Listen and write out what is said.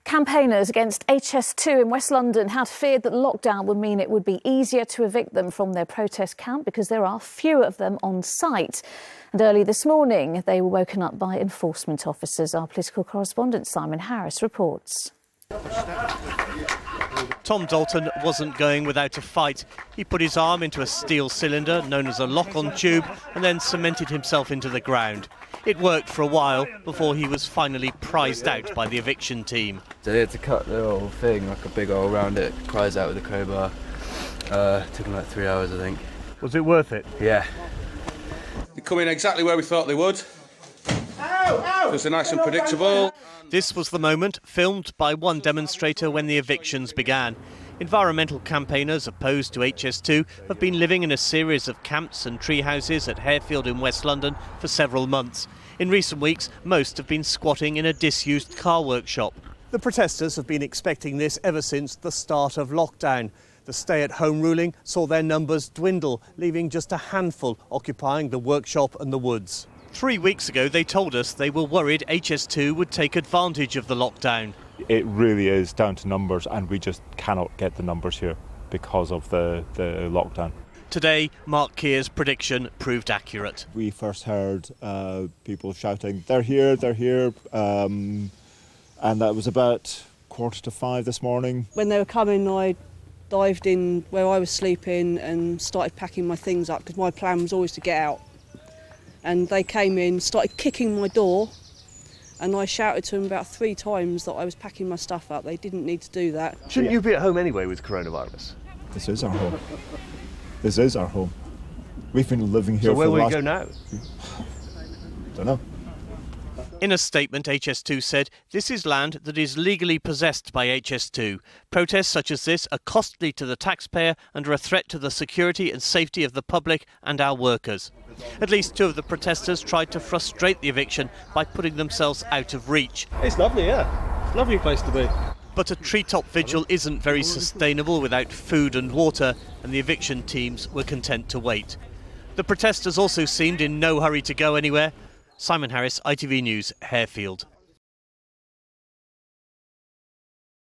Campaigners against HS2 in West London had feared that lockdown would mean it would be easier to evict them from their protest camp because there are fewer of them on site. And early this morning, they were woken up by enforcement officers. Our political correspondent Simon Harris reports. Tom Dalton wasn't going without a fight. He put his arm into a steel cylinder known as a lock-on tube and then cemented himself into the ground. It worked for a while before he was finally prized out by the eviction team. They had to cut the whole thing, like a big hole around it, prized out with a crowbar. Took them like 3 hours, I think. Was it worth it? Yeah. They come in exactly where we thought they would. It was nice and predictable. This was the moment filmed by one demonstrator when the evictions began. Environmental campaigners opposed to HS2 have been living in a series of camps and tree houses at Harefield in West London for several months. In recent weeks, most have been squatting in a disused car workshop. The protesters have been expecting this ever since the start of lockdown. The stay-at-home ruling saw their numbers dwindle, leaving just a handful occupying the workshop and the woods. 3 weeks ago, they told us they were worried HS2 would take advantage of the lockdown. It really is down to numbers, and we just cannot get the numbers here because of the lockdown. Today, Mark Keir's prediction proved accurate. We first heard people shouting, they're here, and that was about 4:45 this morning. When they were coming, I dived in where I was sleeping and started packing my things up because my plan was always to get out. And they came in, started kicking my door, and I shouted to them about 3 times that I was packing my stuff up. They didn't need to do that. Shouldn't you be at home anyway with coronavirus? This is our home. This is our home. We've been living here so where for the will last... you go now? Don't know. In a statement, HS2 said, "This is land that is legally possessed by HS2. Protests such as this are costly to the taxpayer and are a threat to the security and safety of the public and our workers." At least 2 of the protesters tried to frustrate the eviction by putting themselves out of reach. It's lovely, yeah. It's a lovely place to be. But a treetop vigil isn't very sustainable without food and water, and the eviction teams were content to wait. The protesters also seemed in no hurry to go anywhere. Simon Harris, ITV News, Harefield.